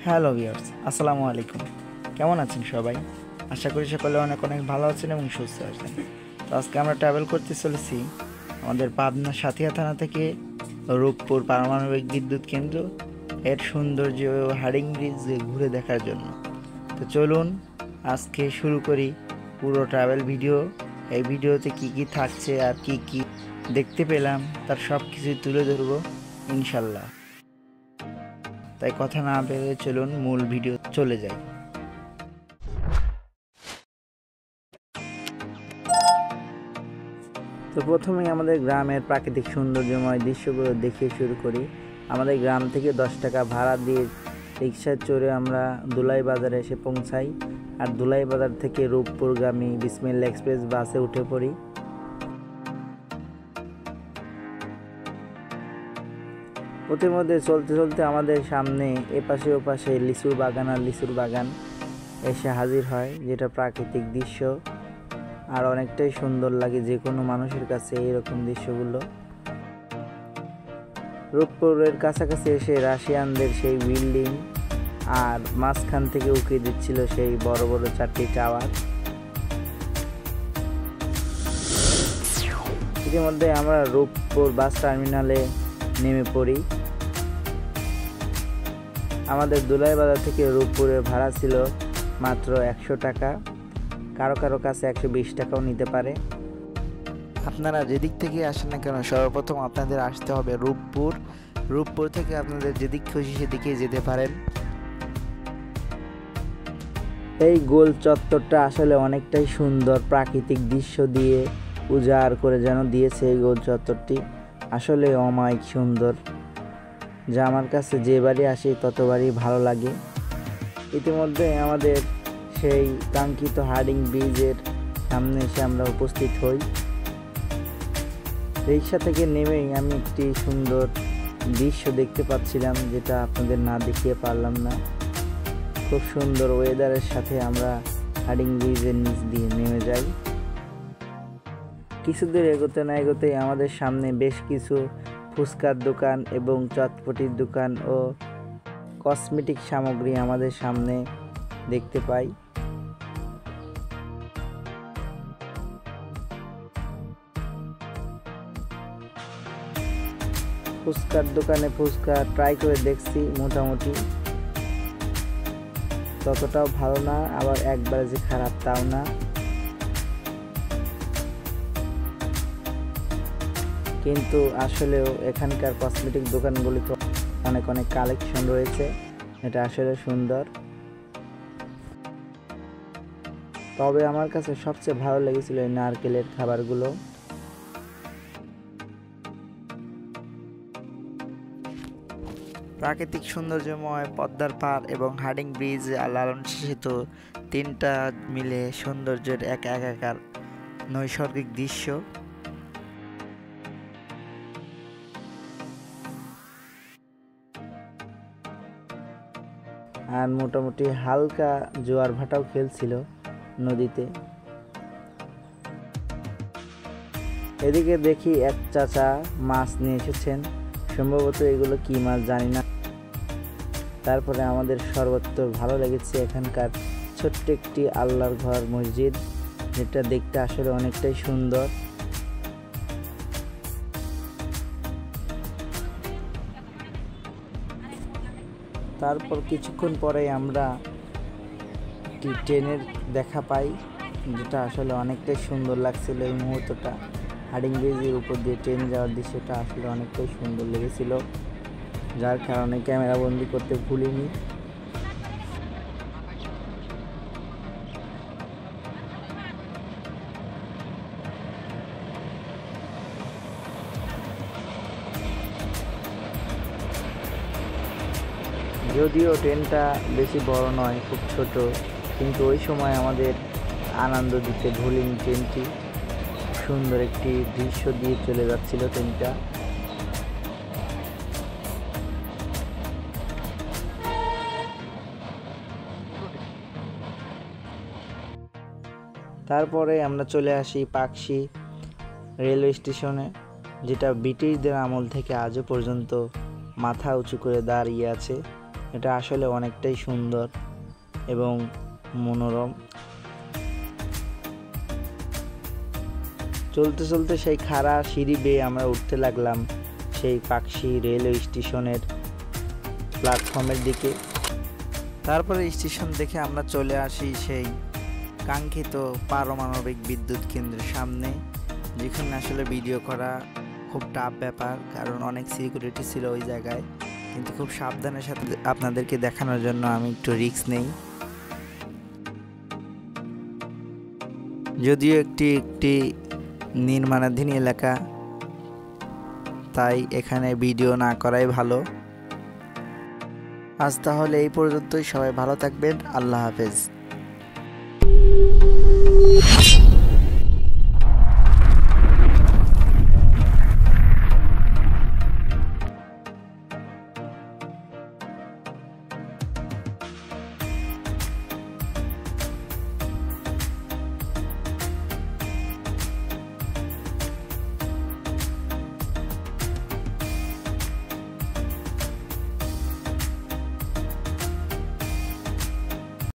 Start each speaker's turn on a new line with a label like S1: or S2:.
S1: Hello viewers, আসসালামু আলাইকুম। কেমন আছেন সবাই? আশা করি সকলে অনেক অনেক ভালো আছেন এবং সুস্থ আছেন। তো আজকে আমরা ট্রাভেল করতে চলেছি আমাদের পাবনা সাথিয়া থানা থেকে রূপপুর পারমাণবিক বিদ্যুৎ কেন্দ্র এর সৌন্দর্য ও হার্ডিং ব্রিজ ঘুরে দেখার জন্য। তো চলুন আজকে শুরু করি পুরো ট্রাভেল ভিডিও। এই ভিডিওতে কি কি থাকছে আর কি কি দেখতে পেলাম তার সব কিছুই তুলে ধরবো ইনশাল্লাহ। তাই কথা না বেরিয়ে চলুন মূল ভিডিও চলে যাই। তো প্রথমেই আমাদের গ্রামের প্রাকৃতিক সৌন্দর্যময় দৃশ্যগুলো দেখিয়ে শুরু করি। আমাদের গ্রাম থেকে 10 টাকা ভাড়া দিয়ে রিক্সায় চড়ে আমরা দুলাই বাজারে এসে পৌঁছাই, আর দুলাই বাজার থেকে রূপপুরগামী বিসমিল্লাহ এক্সপ্রেস বাসে উঠে পড়ি। মধ্যে চলতে চলতে আমাদের সামনে এপাশে ওপাশে লিচুর বাগান আর লিচুর বাগান এসে হাজির হয়, যেটা প্রাকৃতিক দৃশ্য আর অনেকটাই সুন্দর লাগে যে কোনো মানুষের কাছে এরকম দৃশ্যগুলো। রূপপুরের কাছাকাছি এসে রাশিয়ানদের সেই বিল্ডিং আর মাঝখান থেকে উঁকি দিচ্ছিল সেই বড় বড় 4টি টাওয়ার। ইতিমধ্যে আমরা রূপপুর বাস টার্মিনালে নেমে পড়ি। আমাদের দুলাই বাজার থেকে রূপপুরের ভাড়া ছিল মাত্র 100 টাকা, কারো কারো কাছে 120 টাকাও নিতে পারে। আপনারা যেদিক থেকে আসেন না কেন সর্বপ্রথম আপনাদের আসতে হবে রূপপুর থেকে আপনাদের যেদিক খুশি সেদিকে যেতে পারেন। এই গোল চত্বরটা আসলে অনেকটাই সুন্দর, প্রাকৃতিক দৃশ্য দিয়ে উজাড় করে যেন দিয়েছে এই গোল চত্বরটি, আসলে অমায়িক সুন্দর, যা আমার কাছে যেবারই আসি ততবারই ভালো লাগে। ইতিমধ্যে আমাদের সেই কাঙ্ক্ষিত হার্ডিং ব্রিজের সামনে এসে আমরা উপস্থিত হই। রিক্সা থেকে নেমেই আমি একটি সুন্দর দৃশ্য দেখতে পাচ্ছিলাম, যেটা আপনাদের না দেখিয়ে পারলাম না। খুব সুন্দর ওয়েদারের সাথে আমরা হার্ডিং ব্রিজের নিচ দিয়ে নেমে যাই। কিছুদূর এগোতে না এগোতেই আমাদের সামনে বেশ কিছু ফুচকার দোকান এবং চটপটির দোকান ও কসমেটিক সামগ্রী আমাদের সামনে দেখতে পাই। ফুচকার দোকানে ফুচকা ট্রাই করে দেখছি, মোটামুটি ততটাও ভালো না, আবার একবারে যে খারাপ তাও না। কিন্তু আসলেও এখানকার কসমেটিক দোকানগুলিতে অনেক অনেক কালেকশন রয়েছে, এটা আসলে সুন্দর। তবে আমার কাছে সবচেয়ে ভালো লেগেছিল এই নারকেলের খাবারগুলো। প্রাকৃতিক সৌন্দর্যময় পদ্মার পাড় এবং হার্ডিং ব্রিজ আর লালন সেতু, তিনটা মিলে সৌন্দর্যের এক একাকার নৈসর্গিক দৃশ্য। আর মোটামুটি হালকা জোয়ার ভাটাও খেলছিল নদীতে। এদিকে দেখি এক চাচা মাছ নিয়ে এসেছেন, সম্ভবত এগুলো কি মাছ জানি না। তারপরে আমাদের সর্বত্র ভালো লেগেছে এখানকার ছোট্ট একটি আল্লাহর ঘর মসজিদ, যেটা দেখতে আসলে অনেকটাই সুন্দর। তারপর কিছুক্ষণ পরে আমরা একটি ট্রেনের দেখা পাই, যেটা আসলে অনেকটাই সুন্দর লাগছিল। এই মুহূর্তটা হার্ডিং ব্রিজের উপর দিয়ে ট্রেন যাওয়ার দৃশ্যটা আসলে অনেকটাই সুন্দর লেগেছিল, যার কারণে ক্যামেরা বন্দি করতে ভুলিনি। যদিও ট্রেনটা বেশি বড় নয়, খুব ছোট, কিন্তু ওই সময় আমাদের আনন্দ দিতে ভুলিনি। ট্রেনটি সুন্দর একটি দৃশ্য দিয়ে চলে যাচ্ছিল ট্রেনটা। তারপরে আমরা চলে আসি পাকশি রেলওয়ে স্টেশনে, যেটা ব্রিটিশদের আমল থেকে আজও পর্যন্ত মাথা উঁচু করে দাঁড়িয়ে আছে। এটা আসলে অনেকটাই সুন্দর এবং মনোরম। চলতে চলতে সেই খাড়া সিঁড়ি বেয়ে আমরা উঠতে লাগলাম সেই পাকশি রেলওয়ে স্টেশনের প্ল্যাটফর্মের দিকে। তারপরে স্টেশন দেখে আমরা চলে আসি সেই কাঙ্ক্ষিত পারমাণবিক বিদ্যুৎ কেন্দ্রের সামনে, যেখানে আসলে ভিডিও করা খুব টাফ ব্যাপার, কারণ অনেক সিকিউরিটি ছিল ওই জায়গায়। কিন্তু খুব সাবধানের সাথে আপনাদেরকে দেখানোর জন্য আমি একটু রিস্ক নেই। যদিও একটি নির্মাণাধীন এলাকা, তাই এখানে ভিডিও না করাই ভালো। আজ তাহলে এই পর্যন্তই। সবাই ভালো থাকবেন। আল্লাহ হাফেজ।